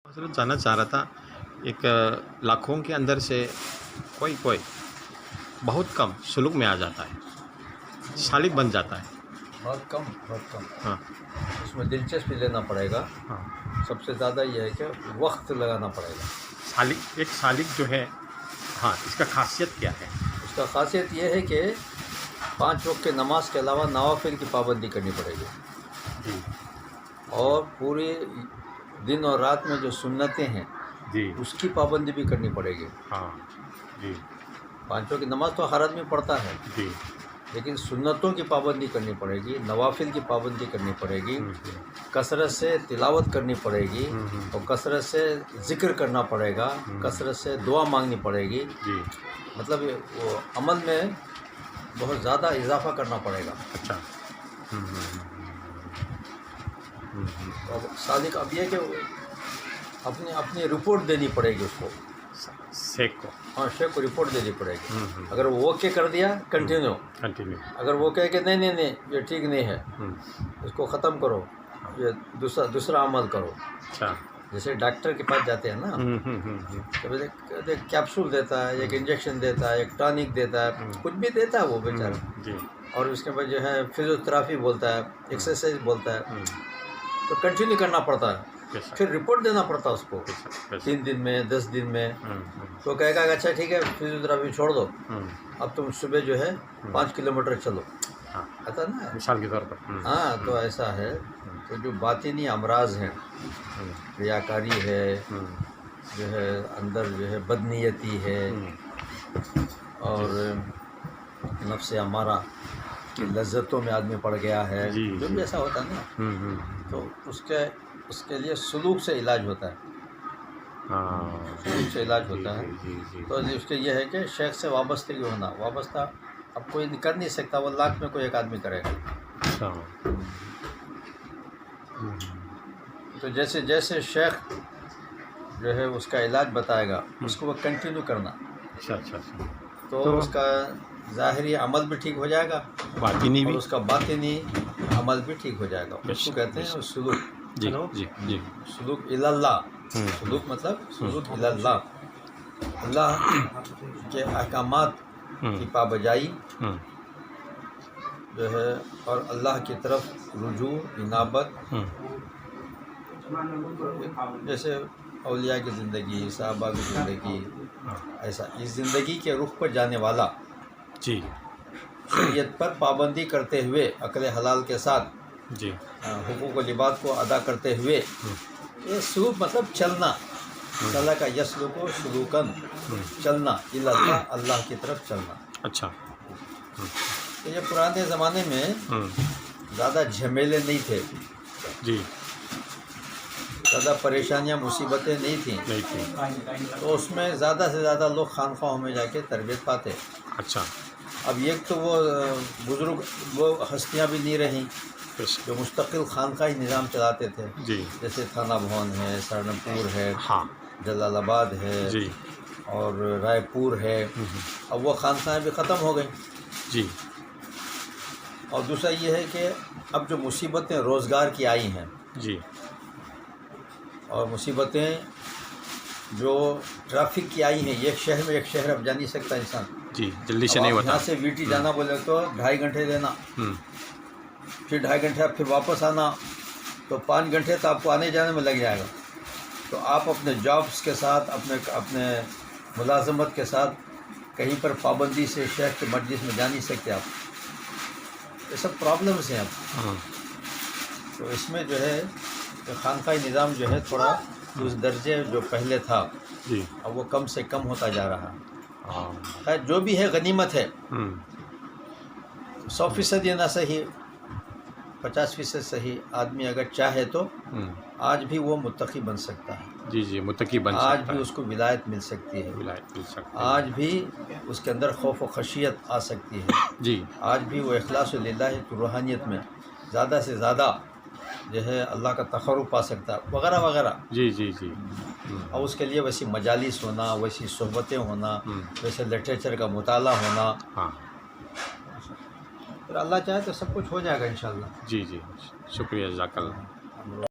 حضرت جاننا چاہ رہا تھا ایک لاکھوں کے اندر سے کوئی بہت کم سلوک میں آ جاتا ہے، سالک بن جاتا ہے۔ بہت کم ہاں اس میں دلچسپی لینا پڑے گا۔ ہاں، سب سے زیادہ یہ ہے کہ وقت لگانا پڑے گا۔ ایک سالک جو ہے، ہاں، اس کا خاصیت کیا ہے؟ اس کا خاصیت یہ ہے کہ 5 وقت کے نماز کے علاوہ نوافل کی پابندی کرنی پڑے گی، جی اور پورے دن اور رات میں جو سنتیں ہیں جی، اس کی پابندی بھی کرنی پڑے گی۔ ہاں جی 5 وقت کی نماز تو ہر آدمی پڑھتا ہے، جی، لیکن سنتوں کی پابندی کرنی پڑے گی، نوافل کی پابندی کرنی پڑے گی، کثرت سے تلاوت کرنی پڑے گی، اور کثرت سے ذکر کرنا پڑے گا، کثرت سے دعا مانگنی پڑے گی۔ جی، مطلب وہ عمل میں بہت زیادہ اضافہ کرنا پڑے گا۔ اچھا، اب صادق اب یہ کہ اپنی رپورٹ دینی پڑے گی اس کو، سیک کو، ہاں شیخ کو رپورٹ دینی پڑے گی۔ اگر وہ اوکے کر دیا کنٹینیو، اگر وہ کہے کہ نہیں یہ ٹھیک نہیں ہے، اس کو ختم کرو، یہ دوسرا عمل کرو۔ اچھا، جیسے ڈاکٹر کے پاس جاتے ہیں نا، ایک کیپسول دیتا ہے، ایک انجیکشن دیتا ہے، ایک ٹانک دیتا ہے، کچھ بھی دیتا ہے وہ بیچارہ، جی، اور اس کے بعد جو ہے فزیوتھراپی بولتا ہے، ایکسرسائز بولتا ہے، تو کنٹینیو کرنا پڑتا ہے۔ پھر رپورٹ دینا پڑتا ہے اس کو 3 دن میں، 10 دن میں۔ تو کہے گا کہ اچھا ٹھیک ہے فزیوتھراپی چھوڑ دو، اب تم صبح جو ہے 5 کلومیٹر چلو، ایسا نا، مثال کے طور پر، ہاں تو ایسا ہے۔ تو جو باطنی امراض ہیں، ریاکاری ہے، جو ہے اندر جو ہے بدنیتی ہے، اور نفس امارہ کی لذتوں میں آدمی پڑ گیا ہے، جو بھی ایسا ہوتا ہے نا، تو اس کے لیے سلوک سے علاج ہوتا ہے، سلوک سے علاج ہوتا ہے۔ تو اس کے یہ ہے کہ شیخ سے وابستگی ہونا، وابستہ اب کوئی کر نہیں سکتا، وہ لاکھ میں کوئی ایک آدمی کرے گا۔ تو جیسے شیخ جو ہے اس کا علاج بتائے گا، اس کو وہ کنٹینیو کرنا، تو اس کا ظاہری عمل بھی ٹھیک ہو جائے گا، باطنی اور بھی، اس کا باطنی عمل بھی ٹھیک ہو جائے گا۔ اس کو کہتے ہیں سلوک، جی جی جی، سلوک اللہ، سلوک مطلب سلوک اللہ، اللہ کے احکامات کی پابجائی جو ہے، اور اللہ کی طرف رجوع، انابت، جیسے اولیاء کی زندگی، صحابہ کی زندگی، ایسا اس زندگی کے رخ پر جانے والا، جی، شریعت پر پابندی کرتے ہوئے، عقل حلال کے ساتھ، جی، حقوق و لباس کو ادا کرتے ہوئے، یہ سلوک مطلب چلنا، اللہ کا یسلوک و سلوکن، چلنا، اللہ کی طرف چلنا۔ اچھا، تو یہ پرانے زمانے میں زیادہ جھمیلے نہیں تھے، جی، زیادہ پریشانیاں مصیبتیں نہیں تھیں، تو اس میں زیادہ سے زیادہ لوگ خانقاہوں میں جا کے تربیت پاتے۔ اچھا، اب ایک تو وہ بزرگ، وہ ہستیاں بھی نہیں رہیں جو مستقل خانقاہی نظام چلاتے تھے، جی، جیسے تھانہ بھون ہے، سہارنپور ہے، ہاں، جلال آباد ہے، جی، اور رائے پور ہے۔ اب وہ خانقاہیں بھی ختم ہو گئیں، جی، اور دوسرا یہ ہے کہ اب جو مصیبتیں روزگار کی آئی ہیں، جی، اور مصیبتیں جو ٹریفک کی آئی ہیں، ایک شہر میں ایک شہر اب جا نہیں سکتا انسان، جی، جلدی سے اب نہیں آپ ہوتا، یہاں سے ویٹی جانا بولے تو 2.5 گھنٹے لینا، پھر 2.5 گھنٹے پھر واپس آنا، تو 5 گھنٹے تو آپ کو آنے جانے میں لگ جائے گا۔ تو آپ اپنے جابس کے ساتھ، اپنے ملازمت کے ساتھ کہیں پر پابندی سے شیخ کے مجلس میں جا نہیں سکتے آپ، یہ سب پرابلمس ہیں اب۔ تو اس میں جو ہے خانقاہی نظام جو ہے تھوڑا اس درجے جو پہلے تھا، جی، اب وہ کم سے کم ہوتا جا رہا ہے۔ خیر جو بھی ہے غنیمت ہے، 100% یہ نہ صحیح، 50% صحیح، آدمی اگر چاہے تو آج بھی وہ متقی بن سکتا ہے، جی، جی، متقی بن آج سکتا بھی ہے، اس کو ولایت مل سکتی ہے، ولایت مل سکتی ہے، آج بھی اس کے اندر خوف و خشیت آ سکتی ہے، جی، آج بھی وہ اخلاص للہ کی روحانیت میں زیادہ سے زیادہ جو ہے اللہ کا تقرب پا سکتا ہے، وغیرہ وغیرہ۔ جی، جی، جی، اور اس کے لیے ویسی مجالس ہونا، ویسی صحبتیں ہونا، ویسے لٹریچر کا مطالعہ ہونا، ہاں، پھر اللہ چاہے تو سب کچھ ہو جائے گا انشاءاللہ۔ جی، جی، شکریہ، جزاک اللہ۔